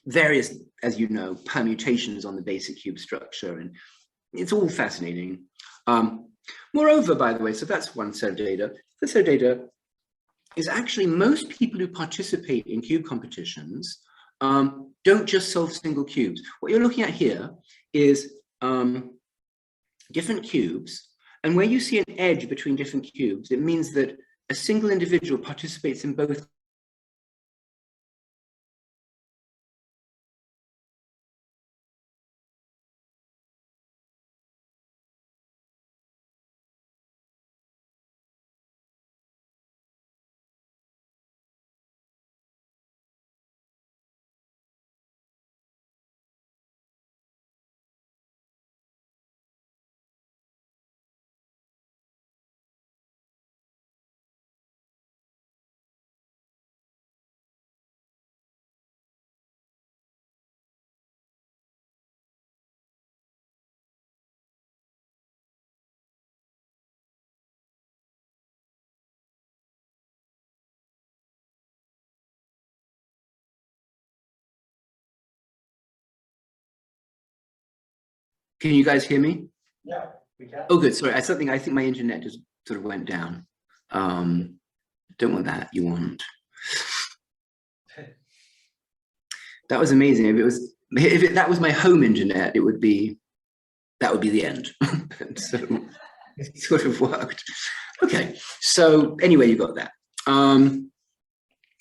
various, as you know, permutations on the basic cube structure, and it's all fascinating. Moreover, by the way, so that's one set of data. The set of data is actually most people who participate in cube competitions don't just solve single cubes. What you're looking at here is different cubes, and where you see an edge between different cubes, it means that a single individual participates in both Can you guys hear me? Yeah, we can. Oh, good. Sorry, I think my internet just sort of went down. Don't want that. You want. That was amazing. If that was my home internet, that would be the end. So it sort of worked. Okay. So anyway, you got that.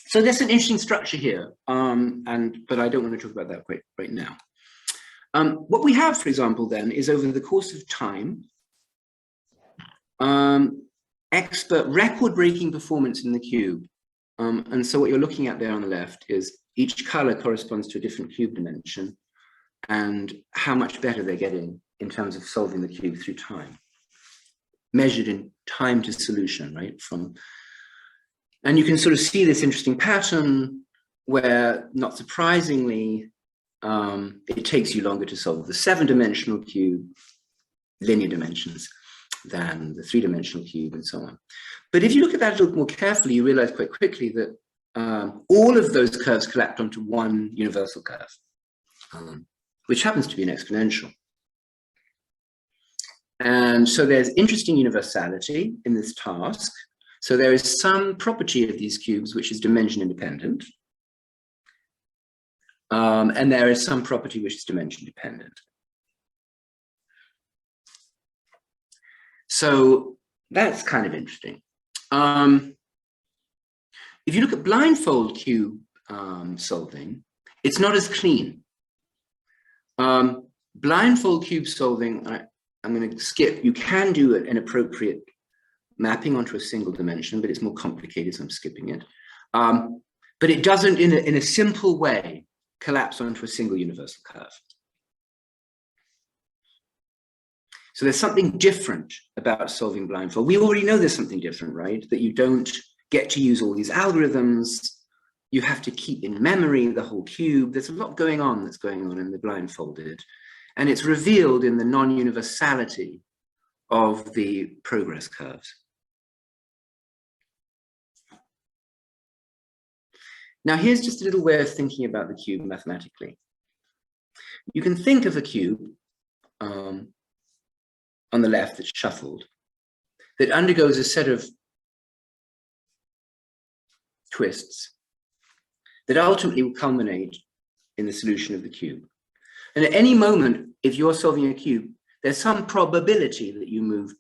So there's an interesting structure here, but I don't want to talk about that right now. What we have, for example, then, is over the course of time, expert record-breaking performance in the cube. And so what you're looking at there on the left is each color corresponds to a different cube dimension and how much better they're getting in terms of solving the cube through time, measured in time to solution, right? And you can sort of see this interesting pattern where, not surprisingly, it takes you longer to solve the 7-dimensional cube, linear dimensions, than the 3-dimensional cube, and so on. But if you look at that a little more carefully, you realize quite quickly that all of those curves collapse onto one universal curve, which happens to be an exponential. And so there's interesting universality in this task. So there is some property of these cubes which is dimension independent. And there is some property which is dimension dependent. So that's kind of interesting. If you look at blindfold cube solving, it's not as clean. Blindfold cube solving, I'm going to skip. You can do an appropriate mapping onto a single dimension, but it's more complicated, so I'm skipping it. But it doesn't, in a simple way, collapse onto a single universal curve. So there's something different about solving blindfold. We already know there's something different, right? That you don't get to use all these algorithms. You have to keep in memory the whole cube. There's a lot going on that's going on in the blindfolded. And it's revealed in the non-universality of the progress curves. Now, here's just a little way of thinking about the cube mathematically. You can think of a cube on the left that's shuffled, that undergoes a set of twists that ultimately will culminate in the solution of the cube. And at any moment, if you're solving a cube, there's some probability that you move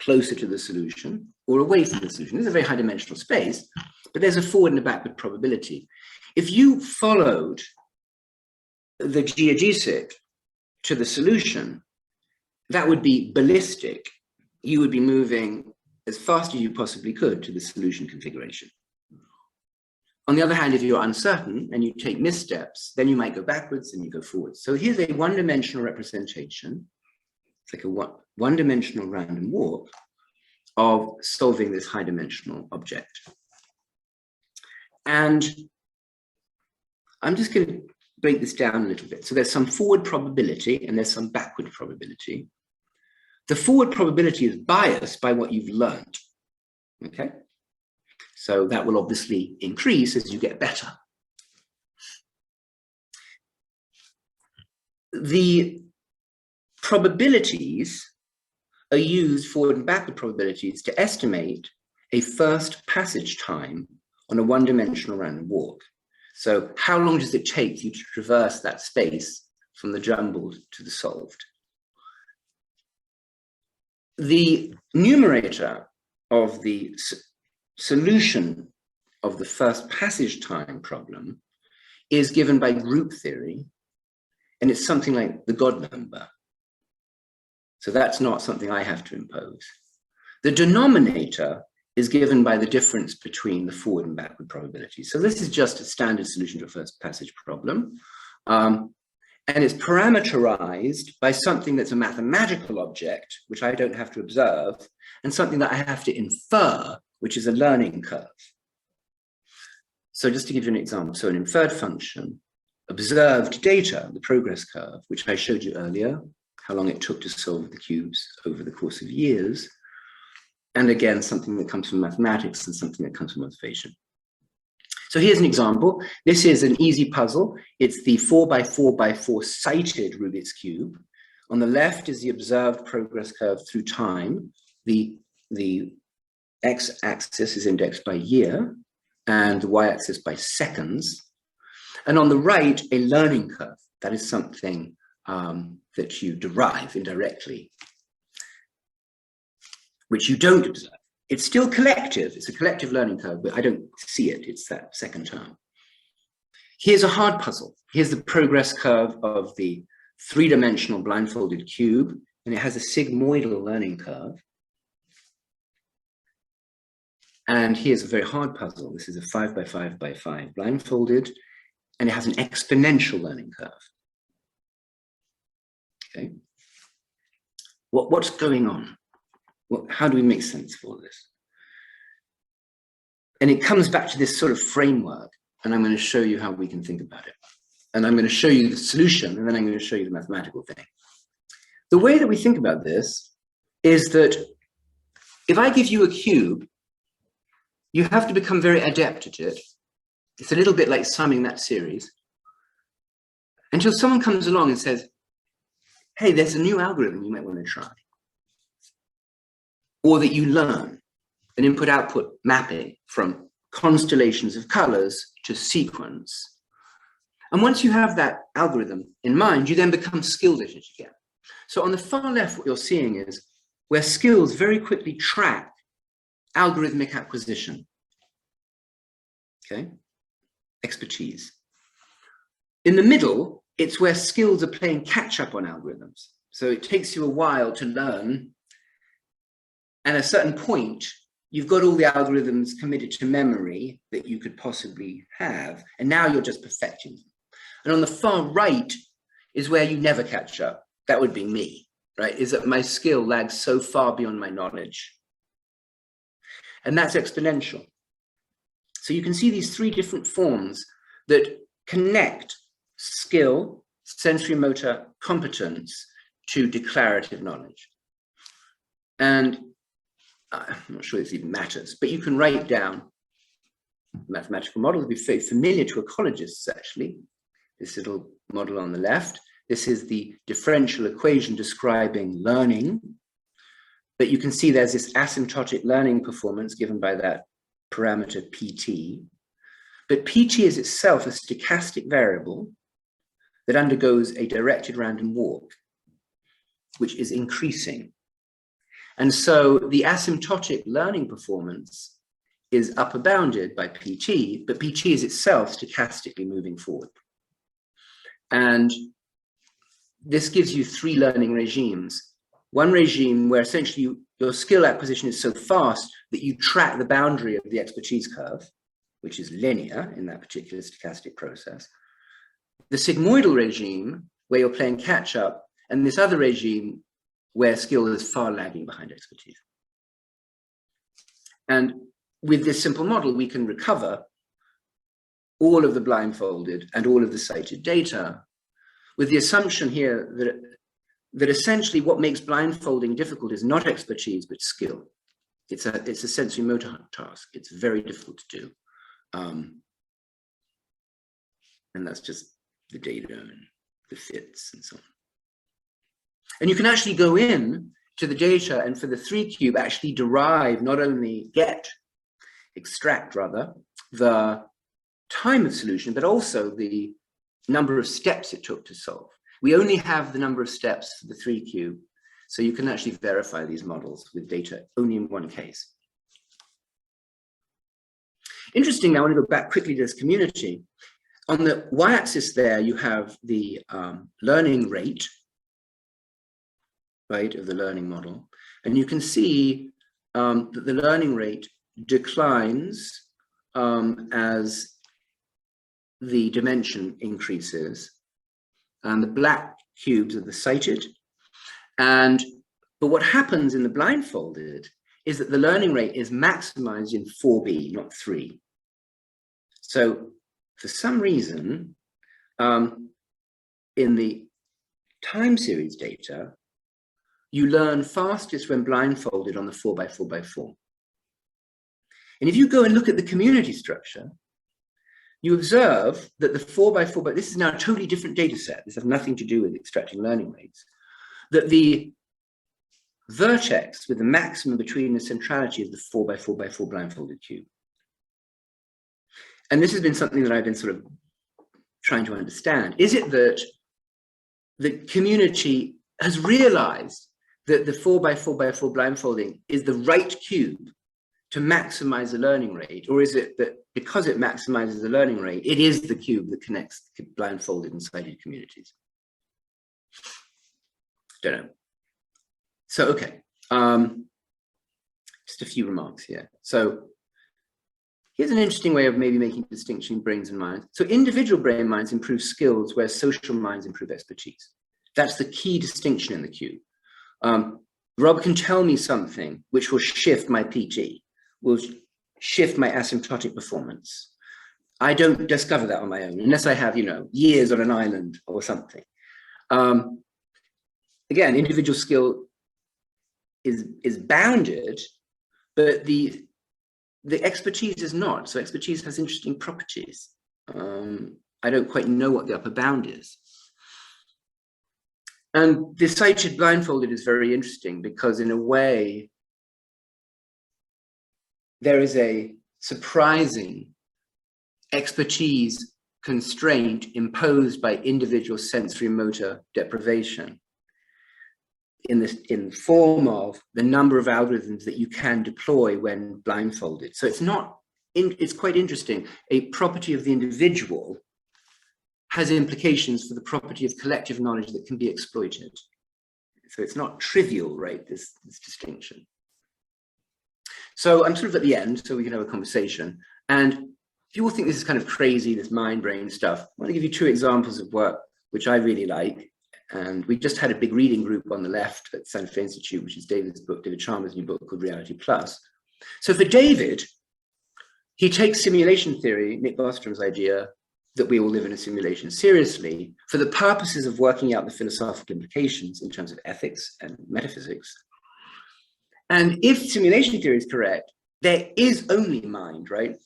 closer to the solution or away from the solution. This is a very high dimensional space, but there's a forward and a backward probability. If you followed the geodesic to the solution, that would be ballistic. You would be moving as fast as you possibly could to the solution configuration. On the other hand, if you're uncertain and you take missteps, then you might go backwards and you go forwards. So here's a one-dimensional representation. It's like a one-dimensional random walk of solving this high-dimensional object. And I'm just going to break this down a little bit. So there's some forward probability and there's some backward probability. The forward probability is biased by what you've learned, okay? So that will obviously increase as you get better. The probabilities are used, forward and backward probabilities, to estimate a first passage time on a one-dimensional random walk. So how long does it take you to traverse that space from the jumbled to the solved? The numerator of the solution of the first passage time problem is given by group theory, and it's something like the God number. So that's not something I have to impose. The denominator is given by the difference between the forward and backward probabilities. So this is just a standard solution to a first passage problem. And it's parameterized by something that's a mathematical object, which I don't have to observe, and something that I have to infer, which is a learning curve. So just to give you an example, so an inferred function, observed data, the progress curve, which I showed you earlier, how long it took to solve the cubes over the course of years. And again, something that comes from mathematics and something that comes from observation. So here's an example. This is an easy puzzle. It's the 4x4x4 sighted Rubik's Cube On the left is the observed progress curve through time. The x-axis is indexed by year and the y-axis by seconds. And on the right, a learning curve. That is something that you derive indirectly, which you don't observe. It's still collective. It's a collective learning curve, but I don't see it. It's that second term. Here's a hard puzzle. Here's the progress curve of the three-dimensional blindfolded cube, and it has a sigmoidal learning curve. And here's a very hard puzzle. This is a 5 by 5 by 5 blindfolded, and it has an exponential learning curve. Okay. What's going on? How do we make sense of all this? And it comes back to this sort of framework, and I'm going to show you how we can think about it. And I'm going to show you the solution, and then I'm going to show you the mathematical thing. The way that we think about this is that if I give you a cube, you have to become very adept at it. It's a little bit like summing that series until someone comes along and says, hey, there's a new algorithm you might want to try. Or that you learn an input-output mapping from constellations of colors to sequence. And once you have that algorithm in mind, you then become skilled at it again. So on the far left, what you're seeing is where skills very quickly track algorithmic acquisition. Okay, expertise. In the middle, it's where skills are playing catch up on algorithms. So it takes you a while to learn. And at a certain point, you've got all the algorithms committed to memory that you could possibly have. And now you're just perfecting them. And on the far right is where you never catch up. That would be me, right? Is that my skill lags so far beyond my knowledge. And that's exponential. So you can see these three different forms that connect skill, sensory motor competence to declarative knowledge. And I'm not sure this even matters, but you can write down mathematical models. Will be very familiar to ecologists, actually. This little model on the left. This is the differential equation describing learning. But you can see there's this asymptotic learning performance given by that parameter PT. But PT is itself a stochastic variable that undergoes a directed random walk, which is increasing. And so the asymptotic learning performance is upper bounded by PT, but PT is itself stochastically moving forward. And this gives you three learning regimes. One regime where essentially your skill acquisition is so fast that you track the boundary of the expertise curve, which is linear in that particular stochastic process. The sigmoidal regime, where you're playing catch up, and this other regime where skill is far lagging behind expertise. And with this simple model, we can recover all of the blindfolded and all of the cited data with the assumption here that essentially what makes blindfolding difficult is not expertise, but skill. It's a sensory motor task. It's very difficult to do. And that's just the data and the fits and so on. And you can actually go in to the data and for the 3-cube actually derive, not only extract rather, the time of solution, but also the number of steps it took to solve. We only have the number of steps for the 3-cube, so you can actually verify these models with data only in one case. Interesting, I want to go back quickly to this community. On the y-axis there, you have the learning rate, right, of the learning model. And you can see that the learning rate declines as the dimension increases. And the black cubes are the cited. But what happens in the blindfolded is that the learning rate is maximized in 4B, not 3. So for some reason, in the time series data, you learn fastest when blindfolded on the 4x4x4. And if you go and look at the community structure, you observe that the 4x4, but this is now a totally different data set. This has nothing to do with extracting learning rates. that the vertex with the maximum between the centrality is the 4 by 4 by 4 blindfolded cube. And this has been something that I've been sort of trying to understand. Is it that the community has realized that the 4 by 4 by 4 blindfolding is the right cube to maximize the learning rate? Or is it that because it maximizes the learning rate, it is the cube that connects blindfolded and sighted communities? Don't know. So, okay, just a few remarks here. So here's an interesting way of maybe making a distinction in brains and minds. So individual brain minds improve skills, whereas social minds improve expertise. That's the key distinction in the cube. Rob can tell me something which will shift my PT, will shift my asymptotic performance. I don't discover that on my own, unless I have, you know, years on an island or something. Again, individual skill is bounded, but the expertise is not. So expertise has interesting properties. I don't quite know what the upper bound is. And the sighted blindfolded is very interesting because in a way, there is a surprising expertise constraint imposed by individual sensory motor deprivation in the form of the number of algorithms that you can deploy when blindfolded. So it's quite interesting. A property of the individual has implications for the property of collective knowledge that can be exploited. So it's not trivial, right, this distinction. So I'm sort of at the end, so we can have a conversation. And if you all think this is kind of crazy, this mind-brain stuff, I want to give you 2 examples of work which I really like. And we just had a big reading group on the left at Santa Fe Institute, which is David Chalmers' new book called Reality Plus. So for David, he takes simulation theory, Nick Bostrom's idea, that we all live in a simulation seriously for the purposes of working out the philosophical implications in terms of ethics and metaphysics. And if simulation theory is correct, there is only mind, right?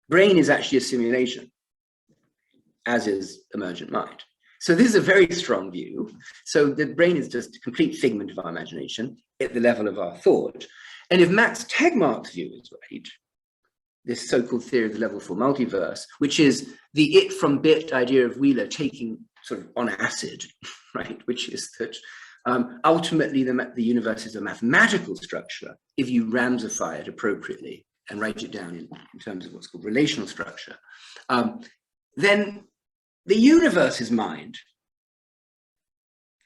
Brain is actually a simulation, as is emergent mind. So this is a very strong view. So the brain is just a complete figment of our imagination at the level of our thought. And if Max Tegmark's view is right, this so-called theory of the level 4 multiverse, which is the it from bit idea of Wheeler taking sort of on acid, right? Which is that ultimately the universe is a mathematical structure if you ramsify it appropriately and write it down in terms of what's called relational structure. Then the universe is mind.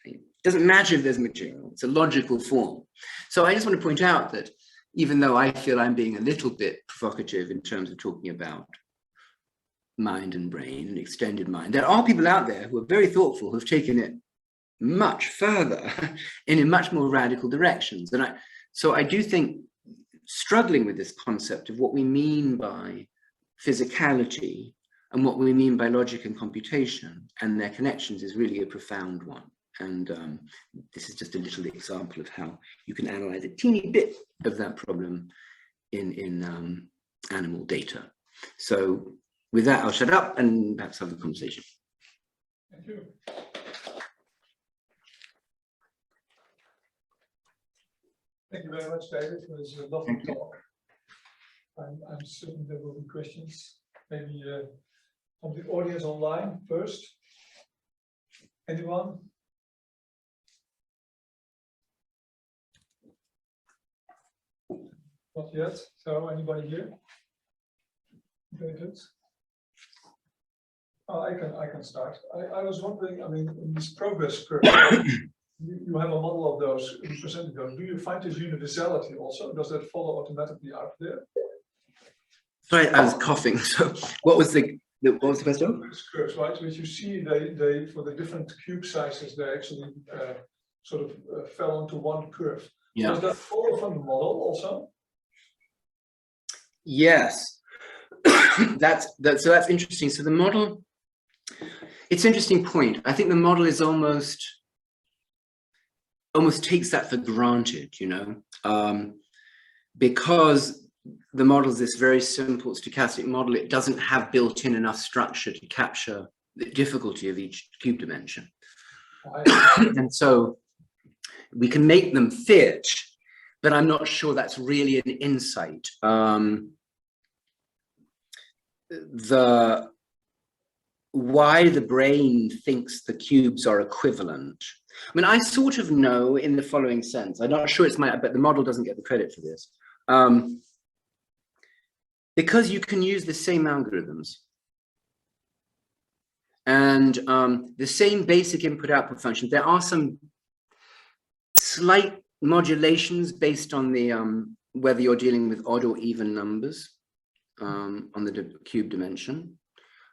It doesn't matter if there's material, it's a logical form. So I just want to point out that even though I feel I'm being a little bit provocative in terms of talking about mind and brain and extended mind, there are people out there who are very thoughtful, who have taken it much further and in much more radical directions. And so I do think struggling with this concept of what we mean by physicality and what we mean by logic and computation and their connections is really a profound one. And this is just a little example of how you can analyze a teeny bit of that problem in animal data. So with that, I'll shut up and perhaps have a conversation. Thank you. Thank you very much, David, for this lovely talk. I'm certain there will be questions. Maybe from the audience online first. Anyone? Not yet. So anybody here? David? Oh, I can start. I was wondering, I mean, in this progress curve, you have a model of those, you presented those. Do you find this universality also? Does that follow automatically out there? Sorry, I was coughing. So what was the question? Curves, right? Which you see, they for the different cube sizes, they actually sort of fell onto one curve. Yeah. Does that follow from the model also? Yes. that's interesting. So the model, it's an interesting point. I think the model is almost takes that for granted, you know, because the model is this very simple stochastic model. It doesn't have built in enough structure to capture the difficulty of each cube dimension. And so we can make them fit, but I'm not sure that's really an insight. Why the brain thinks the cubes are equivalent. I mean, I sort of know in the following sense. I'm not sure it's but the model doesn't get the credit for this. Because you can use the same algorithms and the same basic input-output function. There are some slight modulations based on the whether you're dealing with odd or even numbers on the cube dimension.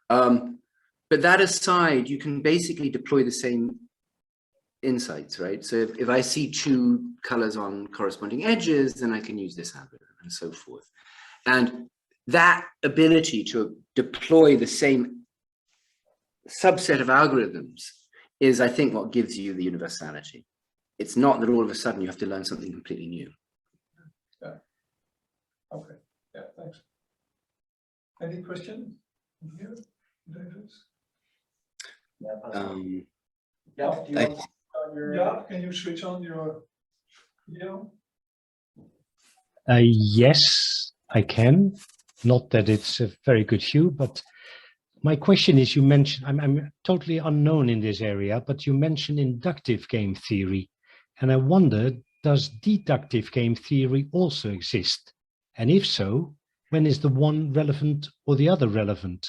But that aside, you can basically deploy the same insights, right? So if I see two colors on corresponding edges, then I can use this algorithm and so forth. And that ability to deploy the same subset of algorithms is, I think, what gives you the universality. It's not that all of a sudden you have to learn something completely new. Yeah. Okay. Yeah, thanks. Any questions here, David? Yeah, can you switch on your video? Yes, I can. Not that it's a very good view, but my question is, you mentioned, I'm totally unknown in this area, but you mentioned inductive game theory. And I wonder, does deductive game theory also exist? And if so, when is the one relevant or the other relevant?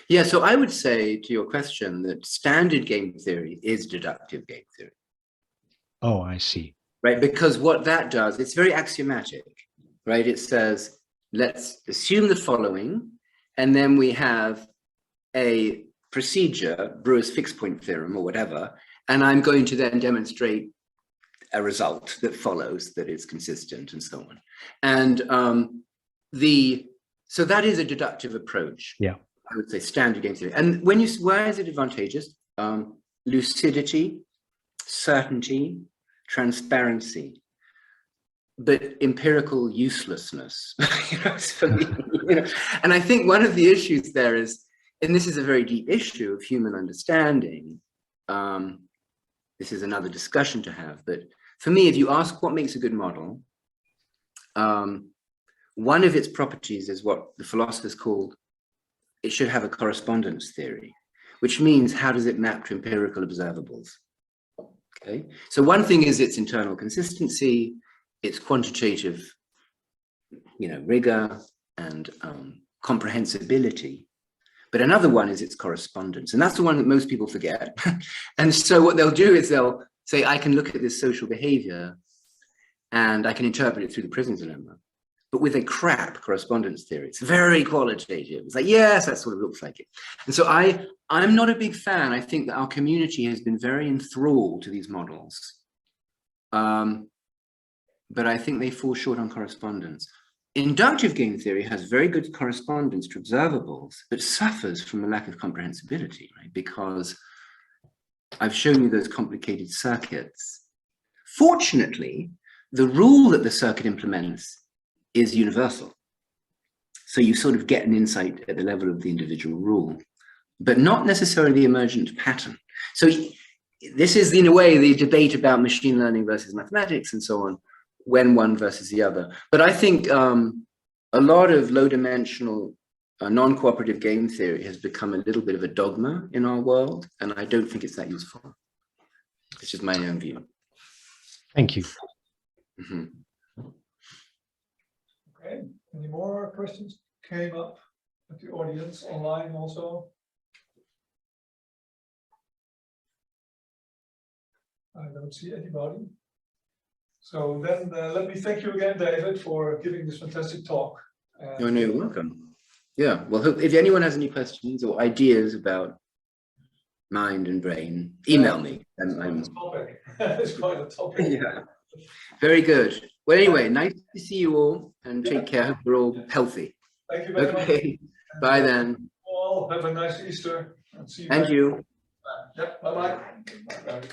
Yeah, so I would say to your question that standard game theory is deductive game theory. Oh, I see. Right, because what that does, it's very axiomatic, right? It says, let's assume the following, and then we have a procedure, Brewer's fixed point theorem or whatever, and I'm going to then demonstrate a result that follows that is consistent and so on. And so that is a deductive approach. Yeah. I would say standard game theory. And when where is it advantageous? Lucidity, certainty, transparency, but empirical uselessness. For me, And I think one of the issues there is, and this is a very deep issue of human understanding. This is another discussion to have, but for me, if you ask what makes a good model, one of its properties is what the philosophers called, it should have a correspondence theory, which means how does it map to empirical observables? Okay, so one thing is its internal consistency, its quantitative, rigor and comprehensibility. But another one is its correspondence, and that's the one that most people forget. And so what they'll do is they'll say, I can look at this social behavior and I can interpret it through the prism dilemma, but with a crap correspondence theory. It's very qualitative. It's like, yes, that sort of looks like it. And so I'm not a big fan. I think that our community has been very enthralled to these models. But I think they fall short on correspondence. Inductive game theory has very good correspondence to observables, but suffers from a lack of comprehensibility, right? Because I've shown you those complicated circuits. Fortunately, the rule that the circuit implements is universal. So you sort of get an insight at the level of the individual rule, but not necessarily the emergent pattern. So this is, in a way, the debate about machine learning versus mathematics and so on, when one versus the other. But I think a lot of low-dimensional, non-cooperative game theory has become a little bit of a dogma in our world, and I don't think it's that useful. It's just my own view. Thank you. Mm-hmm. Okay, any more questions came up at the audience online also? I don't see anybody. So then let me thank you again, David, for giving this fantastic talk. You're welcome. Yeah, well, if anyone has any questions or ideas about mind and brain, email me. It's quite a topic. Yeah, very good. Well, anyway, nice to see you all, and take care. Hope you're all healthy. Thank you very much. Bye then. All have a nice Easter. And see you. And you. Yeah, bye-bye. Bye-bye.